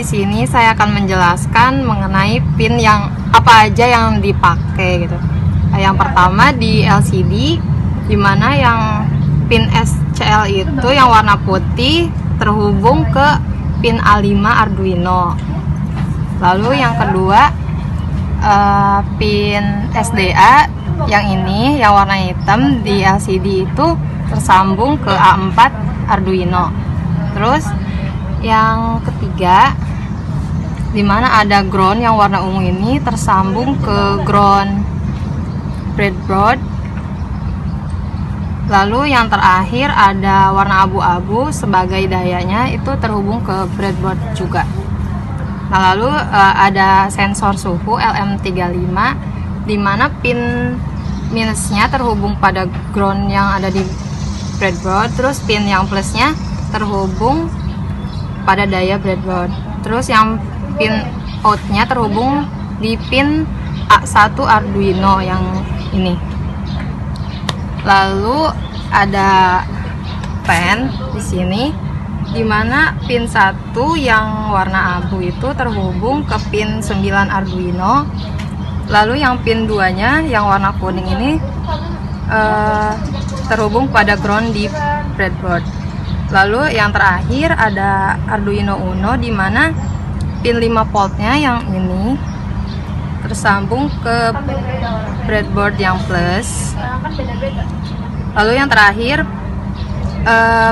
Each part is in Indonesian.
sini saya akan menjelaskan mengenai pin yang apa aja yang dipakai gitu. Yang pertama di LCD, dimana yang pin SCL itu yang warna putih terhubung ke pin A5 Arduino. Lalu yang kedua pin SDA yang ini yang warna hitam di LCD itu tersambung ke A4 Arduino. Terus yang ketiga, dimana ada ground yang warna ungu ini tersambung ke ground breadboard. Lalu yang terakhir ada warna abu-abu sebagai dayanya itu terhubung ke breadboard juga. Nah, lalu ada sensor suhu LM35 dimana pin minusnya terhubung pada ground yang ada di breadboard, terus pin yang plusnya terhubung pada daya breadboard. Terus yang pin outnya terhubung di pin A1 Arduino yang ini. Lalu ada pen di sini, dimana pin 1 yang warna abu itu terhubung ke pin 9 Arduino. Lalu yang pin 2 nya yang warna kuning ini terhubung pada ground di breadboard. Lalu yang terakhir ada Arduino Uno, dimana pin 5 voltnya yang ini tersambung ke breadboard yang plus. Lalu yang terakhir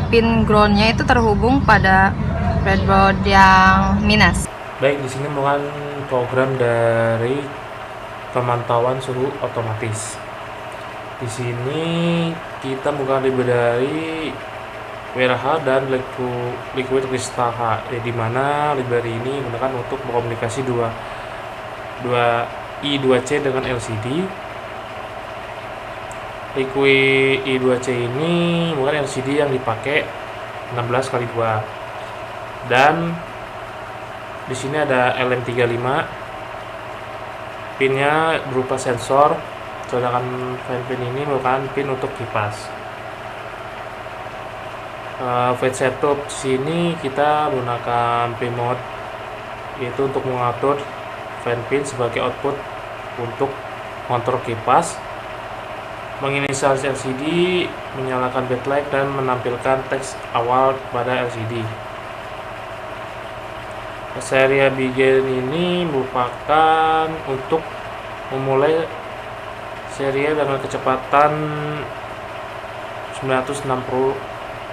pin groundnya itu terhubung pada breadboard yang minus. Baik, di sini merupakan program dari pemantauan suhu otomatis. Di sini kita bukan lebih dari WRH dan Liquid Crystal H, di mana library ini digunakan untuk berkomunikasi dua I2C dengan LCD. Liquid I2C ini bukan LCD yang dipakai 16x2, dan di sini ada LM35, pinnya berupa sensor, sedangkan pin ini merupakan pin untuk kipas. Fade setup sini kita menggunakan pin mode, yaitu untuk mengatur fan pin sebagai output untuk kontrol kipas, menginisialisasi LCD, menyalakan backlight, dan menampilkan teks awal pada LCD. Seri begin ini merupakan untuk memulai seri dengan kecepatan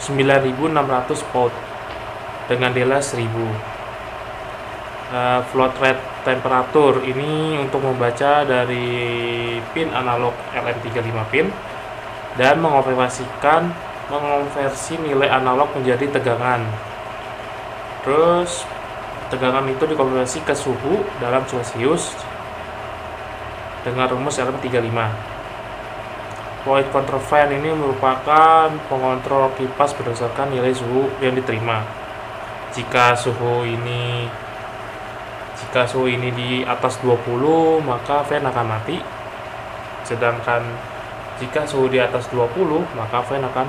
9600 volt dengan delay 1000. Float rate temperatur ini untuk membaca dari pin analog LM35 pin dan mengonversi nilai analog menjadi tegangan. Terus tegangan itu dikonversi ke suhu dalam Celcius dengan rumus LM35. Void control fan ini merupakan pengontrol kipas berdasarkan nilai suhu yang diterima. Jika suhu ini di atas 20, maka fan akan mati. Sedangkan jika suhu di atas 20, maka fan akan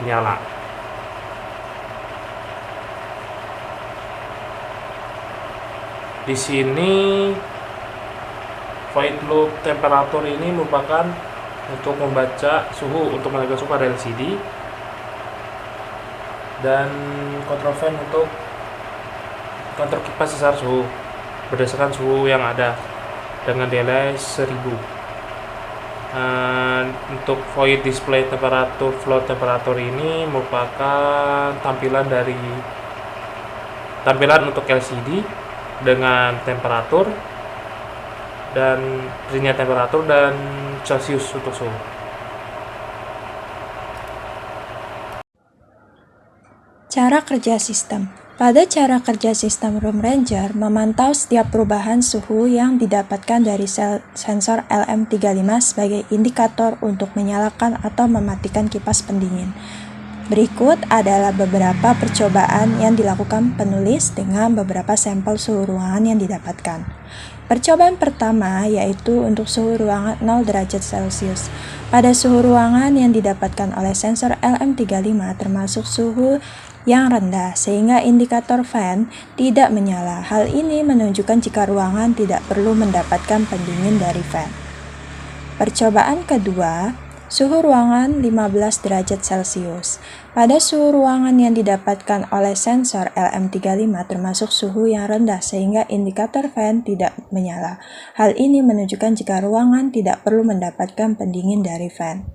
nyala. Di sini void loop temperatur ini merupakan untuk membaca suhu, untuk menjaga suhu pada LCD, dan control fan untuk kontrol kipas sesar suhu berdasarkan suhu yang ada dengan delay 1000. Untuk void display temperatur, float temperatur ini merupakan tampilan untuk LCD dengan temperatur dan ringnya temperatur dan Celcius untuk suhu. Cara kerja sistem. Pada cara kerja sistem Room Ranger memantau setiap perubahan suhu yang didapatkan dari sensor LM35 sebagai indikator untuk menyalakan atau mematikan kipas pendingin. Berikut adalah beberapa percobaan yang dilakukan penulis dengan beberapa sampel suhu ruangan yang didapatkan. Percobaan pertama yaitu untuk suhu ruangan 0 derajat Celcius. Pada suhu ruangan yang didapatkan oleh sensor LM35 termasuk suhu yang rendah sehingga indikator fan tidak menyala. Hal ini menunjukkan jika ruangan tidak perlu mendapatkan pendingin dari fan. Percobaan kedua, suhu ruangan 15 derajat Celcius. Pada suhu ruangan yang didapatkan oleh sensor LM35 termasuk suhu yang rendah sehingga indikator fan tidak menyala. Hal ini menunjukkan jika ruangan tidak perlu mendapatkan pendingin dari fan.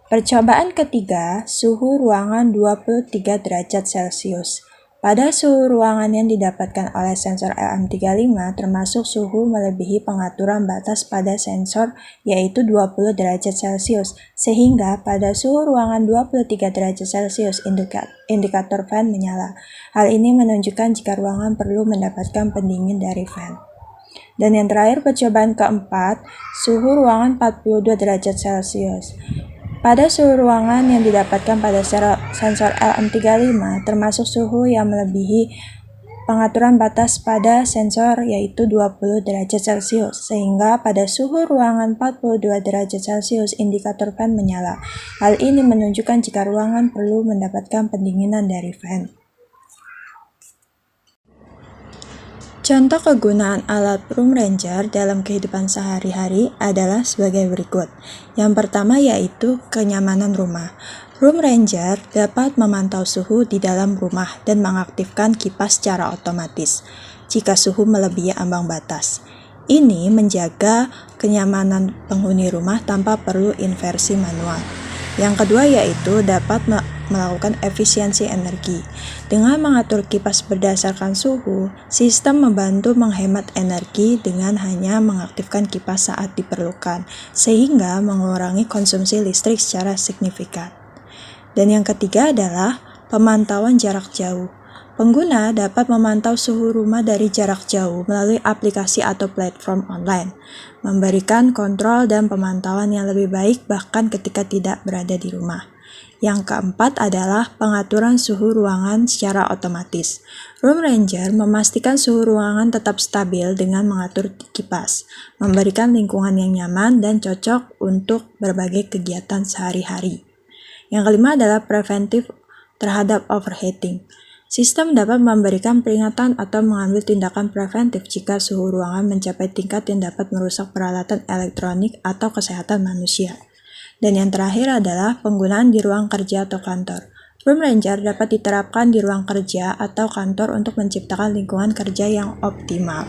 Percobaan ketiga, suhu ruangan 23 derajat Celcius. Pada suhu ruangan yang didapatkan oleh sensor LM35 termasuk suhu melebihi pengaturan batas pada sensor yaitu 20 derajat Celcius, sehingga pada suhu ruangan 23 derajat Celcius indikator fan menyala. Hal ini menunjukkan jika ruangan perlu mendapatkan pendingin dari fan. Dan yang terakhir, percobaan keempat, suhu ruangan 42 derajat Celcius. Pada suhu ruangan yang didapatkan pada sensor LM35 termasuk suhu yang melebihi pengaturan batas pada sensor yaitu 20 derajat Celcius, sehingga pada suhu ruangan 42 derajat Celcius indikator fan menyala. Hal ini menunjukkan jika ruangan perlu mendapatkan pendinginan dari fan. Contoh kegunaan alat Room Ranger dalam kehidupan sehari-hari adalah sebagai berikut. Yang pertama yaitu kenyamanan rumah. Room Ranger dapat memantau suhu di dalam rumah dan mengaktifkan kipas secara otomatis jika suhu melebihi ambang batas. Ini menjaga kenyamanan penghuni rumah tanpa perlu inversi manual. Yang kedua yaitu dapat melakukan efisiensi energi. Dengan mengatur kipas berdasarkan suhu, sistem membantu menghemat energi dengan hanya mengaktifkan kipas saat diperlukan, sehingga mengurangi konsumsi listrik secara signifikan. Dan yang ketiga adalah pemantauan jarak jauh. Pengguna dapat memantau suhu rumah dari jarak jauh melalui aplikasi atau platform online, memberikan kontrol dan pemantauan yang lebih baik bahkan ketika tidak berada di rumah. Yang keempat adalah pengaturan suhu ruangan secara otomatis. Room Ranger memastikan suhu ruangan tetap stabil dengan mengatur kipas, memberikan lingkungan yang nyaman dan cocok untuk berbagai kegiatan sehari-hari. Yang kelima adalah preventif terhadap overheating. Sistem dapat memberikan peringatan atau mengambil tindakan preventif jika suhu ruangan mencapai tingkat yang dapat merusak peralatan elektronik atau kesehatan manusia. Dan yang terakhir adalah penggunaan di ruang kerja atau kantor. Room Ranger dapat diterapkan di ruang kerja atau kantor untuk menciptakan lingkungan kerja yang optimal.